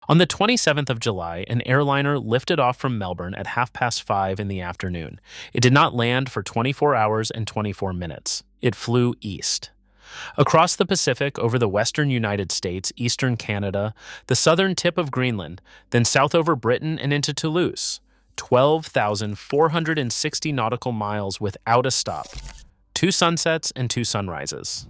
On the 27th of July, an airliner lifted off from Melbourne at 5:30 in the afternoon. It did not land for 24 hours and 24 minutes. It flew east. Across the Pacific, over the western United States, eastern Canada, the southern tip of Greenland, then south over Britain and into Toulouse. 12,460 nautical miles without a stop. 2 sunsets and 2 sunrises.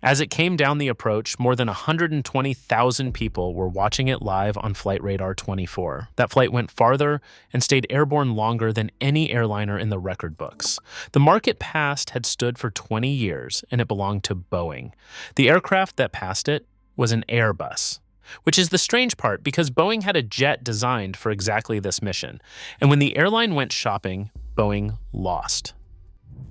As it came down the approach, more than 120,000 people were watching it live on Flight Radar 24. That flight went farther and stayed airborne longer than any airliner in the record books. The mark it passed had stood for 20 years, and it belonged to Boeing. The aircraft that passed it was an Airbus, which is the strange part because Boeing had a jet designed for exactly this mission. And when the airline went shopping, Boeing lost.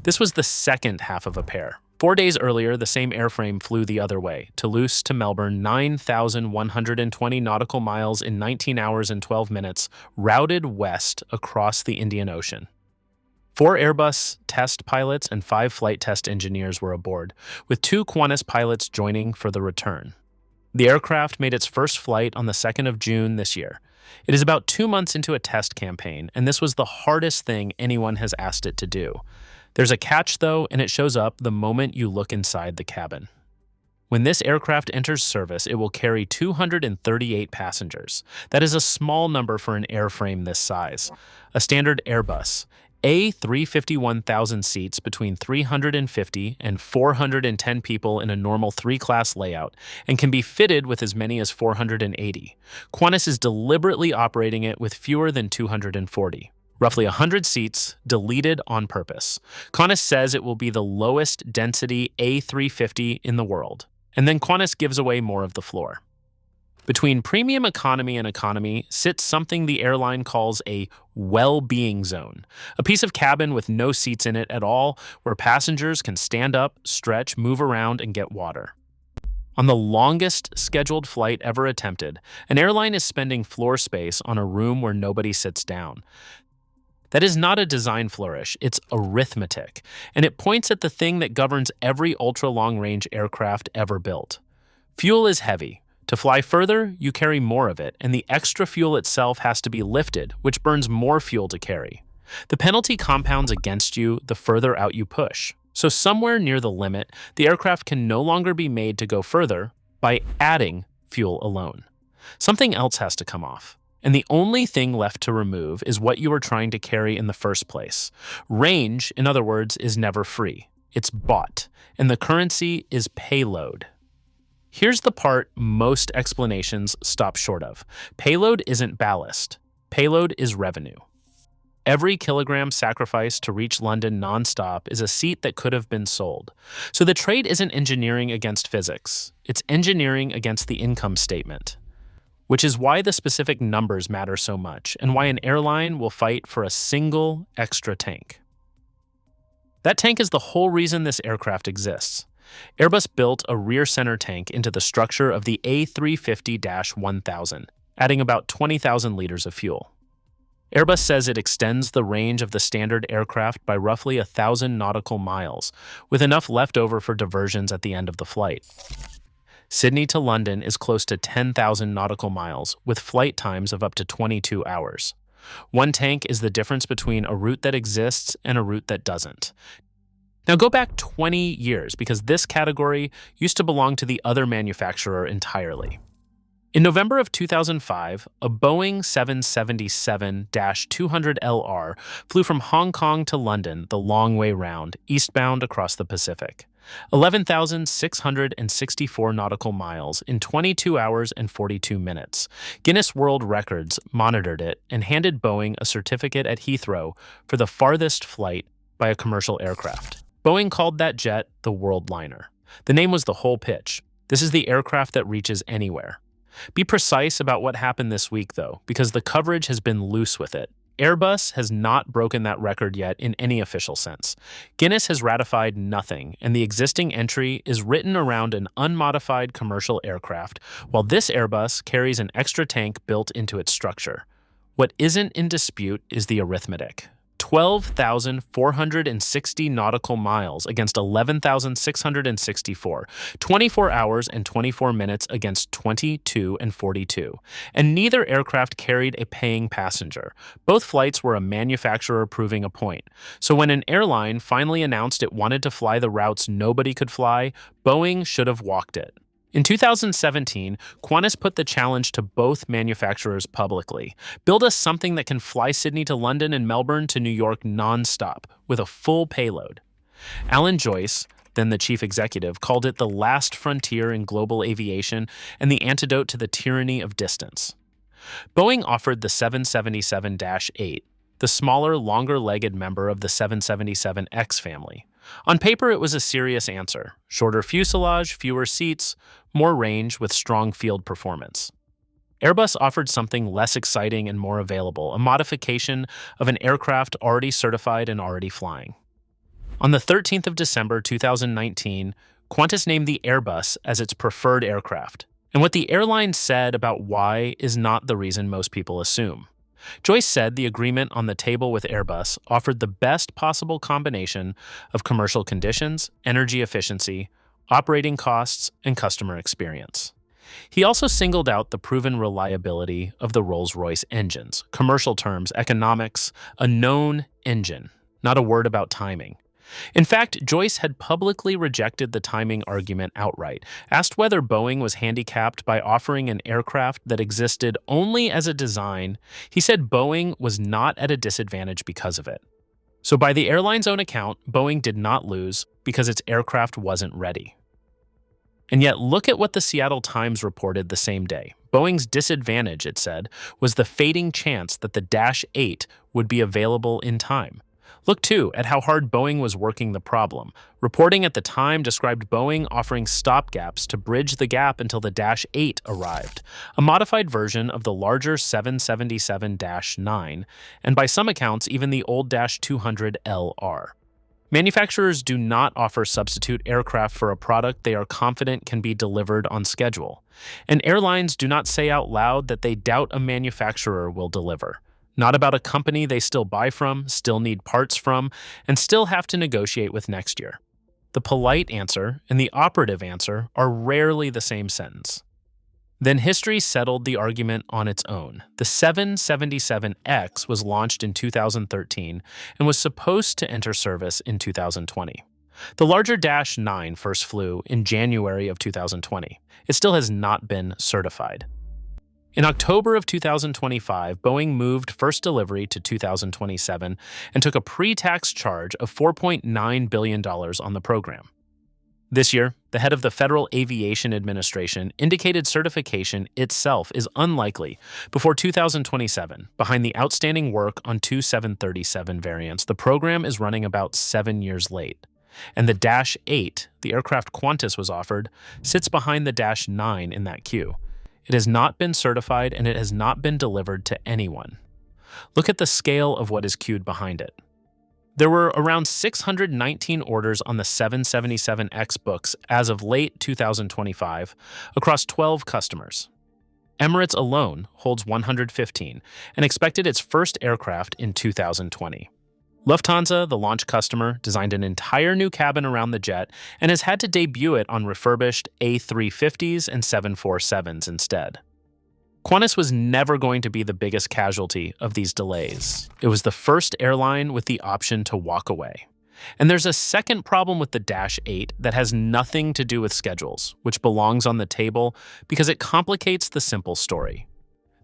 This was the second half of a pair. 4 days earlier, the same airframe flew the other way, Toulouse to Melbourne, 9,120 nautical miles in 19 hours and 12 minutes, routed west across the Indian Ocean. 4 Airbus test pilots and 5 flight test engineers were aboard, with 2 Qantas pilots joining for the return. The aircraft made its first flight on the 2nd of June this year. It is about 2 months into a test campaign, and this was the hardest thing anyone has asked it to do. There's a catch, though, and it shows up the moment you look inside the cabin. When this aircraft enters service, it will carry 238 passengers. That is a small number for an airframe this size. A standard Airbus A350-1000 seats between 350 and 410 people in a normal 3-class layout and can be fitted with as many as 480. Qantas is deliberately operating it with fewer than 240. Roughly 100 seats, deleted on purpose. Qantas says it will be the lowest density A350 in the world, and then Qantas gives away more of the floor. Between premium economy and economy sits something the airline calls a Wellbeing Zone, a piece of cabin with no seats in it at all where passengers can stand up, stretch, move around, and get water. On the longest scheduled flight ever attempted, an airline is spending floor space on a room where nobody sits down. That is not a design flourish, it's arithmetic, and it points at the thing that governs every ultra-long-range aircraft ever built. Fuel is heavy. To fly further, you carry more of it, and the extra fuel itself has to be lifted, which burns more fuel to carry. The penalty compounds against you the further out you push. So somewhere near the limit, the aircraft can no longer be made to go further by adding fuel alone. Something else has to come off. And the only thing left to remove is what you were trying to carry in the first place. Range, in other words, is never free. It's bought, and the currency is payload. Here's the part most explanations stop short of. Payload isn't ballast. Payload is revenue. Every kilogram sacrificed to reach London nonstop is a seat that could have been sold. So the trade isn't engineering against physics. It's engineering against the income statement. Which is why the specific numbers matter so much, and why an airline will fight for a single extra tank. That tank is the whole reason this aircraft exists. Airbus built a rear center tank into the structure of the A350-1000, adding about 20,000 liters of fuel. Airbus says it extends the range of the standard aircraft by roughly 1,000 nautical miles, with enough left over for diversions at the end of the flight. Sydney to London is close to 10,000 nautical miles, with flight times of up to 22 hours. One tank is the difference between a route that exists and a route that doesn't. Now go back 20 years, because this category used to belong to the other manufacturer entirely. In November of 2005, a Boeing 777-200LR flew from Hong Kong to London the long way round, eastbound across the Pacific. 11,664 nautical miles in 22 hours and 42 minutes. Guinness World Records monitored it and handed Boeing a certificate at Heathrow for the farthest flight by a commercial aircraft. Boeing called that jet the Worldliner. The name was the whole pitch. This is the aircraft that reaches anywhere. Be precise about what happened this week, though, because the coverage has been loose with it. Airbus has not broken that record yet in any official sense. Guinness has ratified nothing, and the existing entry is written around an unmodified commercial aircraft, while this Airbus carries an extra tank built into its structure. What isn't in dispute is the arithmetic. 12,460 nautical miles against 11,664, 24 hours and 24 minutes against 22 and 42. And neither aircraft carried a paying passenger. Both flights were a manufacturer proving a point. So when an airline finally announced it wanted to fly the routes nobody could fly, Boeing should have walked it. In 2017, Qantas put the challenge to both manufacturers publicly. Build us something that can fly Sydney to London and Melbourne to New York nonstop, with a full payload. Alan Joyce, then the chief executive, called it the last frontier in global aviation and the antidote to the tyranny of distance. Boeing offered the 777-8, the smaller, longer-legged member of the 777X family. On paper, it was a serious answer: shorter fuselage, fewer seats, more range with strong field performance. Airbus offered something less exciting and more available, a modification of an aircraft already certified and already flying. On the 13th of December 2019, Qantas named the Airbus as its preferred aircraft. And what the airline said about why is not the reason most people assume. Joyce said the agreement on the table with Airbus offered the best possible combination of commercial conditions, energy efficiency, operating costs, and customer experience. He also singled out the proven reliability of the Rolls-Royce engines, commercial terms, economics, a known engine, not a word about timing. In fact, Joyce had publicly rejected the timing argument outright, asked whether Boeing was handicapped by offering an aircraft that existed only as a design. He said Boeing was not at a disadvantage because of it. So by the airline's own account, Boeing did not lose because its aircraft wasn't ready. And yet, look at what the Seattle Times reported the same day. Boeing's disadvantage, it said, was the fading chance that the Dash 8 would be available in time. Look, too, at how hard Boeing was working the problem. Reporting at the time described Boeing offering stopgaps to bridge the gap until the Dash 8 arrived, a modified version of the larger 777-9, and by some accounts, even the old Dash 200LR. Manufacturers do not offer substitute aircraft for a product they are confident can be delivered on schedule. And airlines do not say out loud that they doubt a manufacturer will deliver. Not about a company they still buy from, still need parts from, and still have to negotiate with next year. The polite answer and the operative answer are rarely the same sentence. Then history settled the argument on its own. The 777X was launched in 2013 and was supposed to enter service in 2020. The larger Dash 9 first flew in January of 2020. It still has not been certified. In October of 2025, Boeing moved first delivery to 2027 and took a pre-tax charge of $4.9 billion on the program. This year, the head of the Federal Aviation Administration indicated certification itself is unlikely before 2027. Behind the outstanding work on two 737 variants, the program is running about 7 years late. And the Dash 8, the aircraft Qantas was offered, sits behind the Dash 9 in that queue. It has not been certified and it has not been delivered to anyone. Look at the scale of what is queued behind it. There were around 619 orders on the 777X books as of late 2025 across 12 customers. Emirates alone holds 115 and expected its first aircraft in 2020. Lufthansa, the launch customer, designed an entire new cabin around the jet and has had to debut it on refurbished A350s and 747s instead. Qantas was never going to be the biggest casualty of these delays. It was the first airline with the option to walk away. And there's a second problem with the Dash 8 that has nothing to do with schedules, which belongs on the table because it complicates the simple story.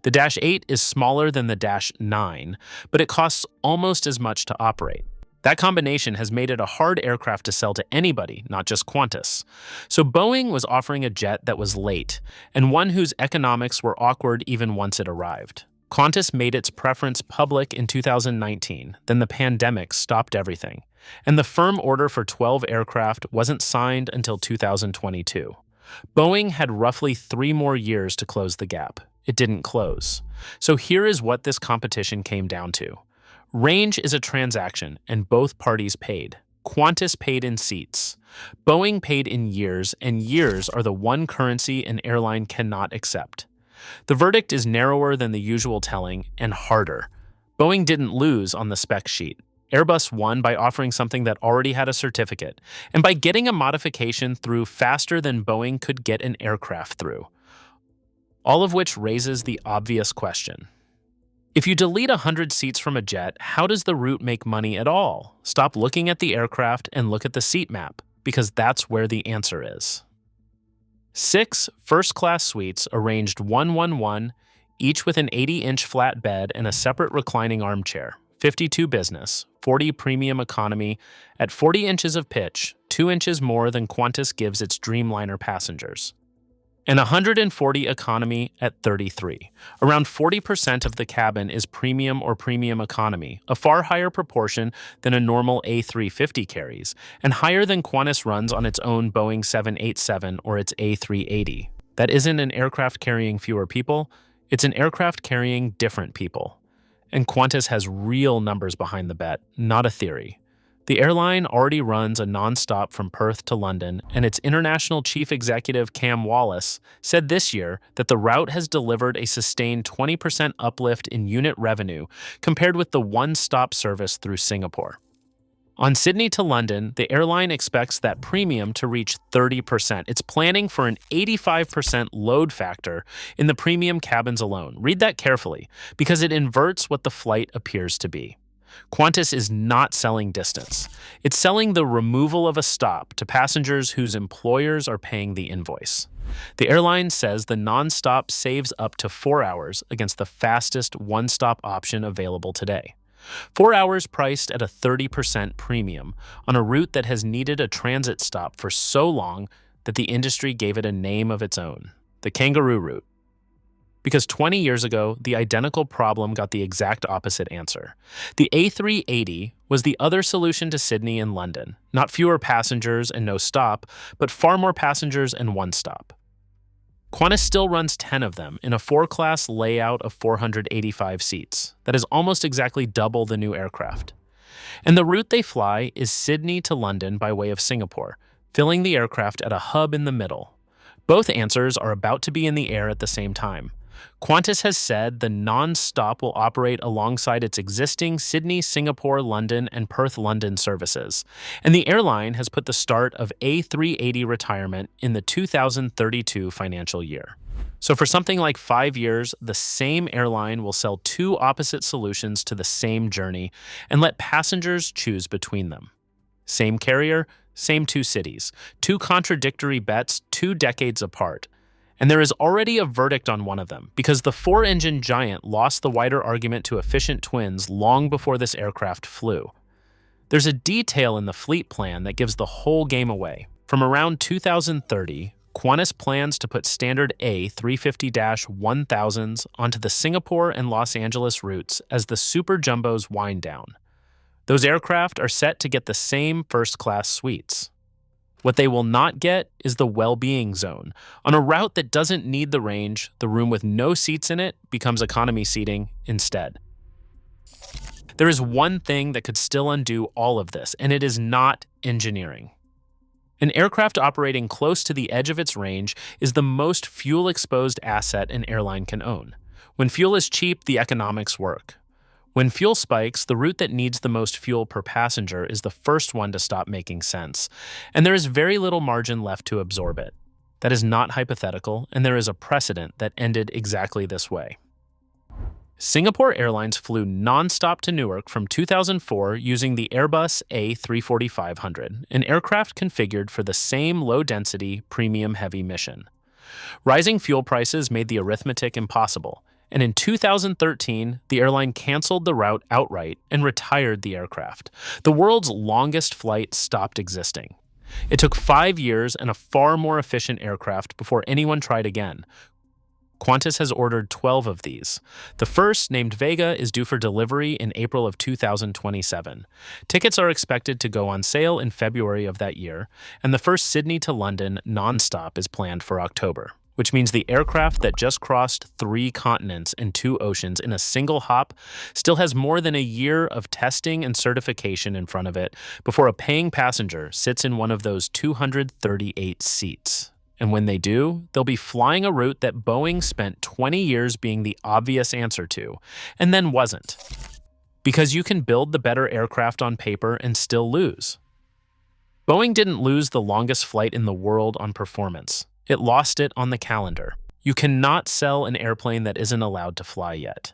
The Dash 8 is smaller than the Dash 9, but it costs almost as much to operate. That combination has made it a hard aircraft to sell to anybody, not just Qantas. So Boeing was offering a jet that was late, and one whose economics were awkward even once it arrived. Qantas made its preference public in 2019, then the pandemic stopped everything, and the firm order for 12 aircraft wasn't signed until 2022. Boeing had roughly 3 more years to close the gap. It didn't close. So here is what this competition came down to. Range is a transaction, and both parties paid. Qantas paid in seats. Boeing paid in years, and years are the one currency an airline cannot accept. The verdict is narrower than the usual telling and harder. Boeing didn't lose on the spec sheet. Airbus won by offering something that already had a certificate, and by getting a modification through faster than Boeing could get an aircraft through. All of which raises the obvious question. If you delete 100 seats from a jet, how does the route make money at all? Stop looking at the aircraft and look at the seat map, because that's where the answer is. 6 first-class suites arranged 1-1-1, each with an 80-inch flat bed and a separate reclining armchair, 52 business, 40 premium economy, at 40 inches of pitch, 2 inches more than Qantas gives its Dreamliner passengers. And 140 economy at 33. Around 40% of the cabin is premium or premium economy, a far higher proportion than a normal A350 carries, and higher than Qantas runs on its own Boeing 787 or its A380. That isn't an aircraft carrying fewer people, it's an aircraft carrying different people. And Qantas has real numbers behind the bet, not a theory. The airline already runs a non-stop from Perth to London, and its international chief executive Cam Wallace said this year that the route has delivered a sustained 20% uplift in unit revenue compared with the one-stop service through Singapore. On Sydney to London, the airline expects that premium to reach 30%. It's planning for an 85% load factor in the premium cabins alone. Read that carefully, because it inverts what the flight appears to be. Qantas is not selling distance. It's selling the removal of a stop to passengers whose employers are paying the invoice. The airline says the non-stop saves up to 4 hours against the fastest one-stop option available today. 4 hours priced at a 30% premium on a route that has needed a transit stop for so long that the industry gave it a name of its own, the Kangaroo route. Because 20 years ago, the identical problem got the exact opposite answer. The A380 was the other solution to Sydney and London. Not fewer passengers and no stop, but far more passengers and one stop. Qantas still runs 10 of them in a 4-class layout of 485 seats. That is almost exactly double the new aircraft. And the route they fly is Sydney to London by way of Singapore, filling the aircraft at a hub in the middle. Both answers are about to be in the air at the same time. Qantas has said the non-stop will operate alongside its existing Sydney, Singapore, London, and Perth-London services, and the airline has put the start of A380 retirement in the 2032 financial year. So for something like 5 years, the same airline will sell 2 opposite solutions to the same journey and let passengers choose between them. Same carrier, same 2 cities, 2 contradictory bets 2 decades apart. And there is already a verdict on one of them, because the 4-engine giant lost the wider argument to efficient twins long before this aircraft flew. There's a detail in the fleet plan that gives the whole game away. From around 2030, Qantas plans to put standard A350-1000s onto the Singapore and Los Angeles routes as the super jumbos wind down. Those aircraft are set to get the same first-class suites. What they will not get is the Wellbeing Zone. On a route that doesn't need the range, the room with no seats in it becomes economy seating instead. There is one thing that could still undo all of this, and it is not engineering. An aircraft operating close to the edge of its range is the most fuel-exposed asset an airline can own. When fuel is cheap, the economics work. When fuel spikes, the route that needs the most fuel per passenger is the first one to stop making sense, and there is very little margin left to absorb it. That is not hypothetical, and there is a precedent that ended exactly this way. Singapore Airlines flew non-stop to Newark from 2004 using the Airbus A350-1000, an aircraft configured for the same low-density, premium-heavy mission. Rising fuel prices made the arithmetic impossible, and in 2013, the airline canceled the route outright and retired the aircraft. The world's longest flight stopped existing. It took 5 years and a far more efficient aircraft before anyone tried again. Qantas has ordered 12 of these. The first, named Vega, is due for delivery in April of 2027. Tickets are expected to go on sale in February of that year, and the first Sydney to London non-stop is planned for October, which means the aircraft that just crossed 3 continents and 2 oceans in a single hop still has more than a year of testing and certification in front of it before a paying passenger sits in one of those 238 seats. And when they do, they'll be flying a route that Boeing spent 20 years being the obvious answer to, and then wasn't. Because you can build the better aircraft on paper and still lose. Boeing didn't lose the longest flight in the world on performance. It lost it on the calendar. You cannot sell an airplane that isn't allowed to fly yet.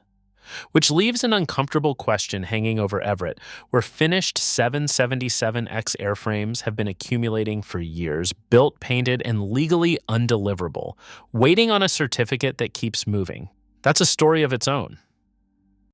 Which leaves an uncomfortable question hanging over Everett, where finished 777X airframes have been accumulating for years, built, painted, and legally undeliverable, waiting on a certificate that keeps moving. That's a story of its own.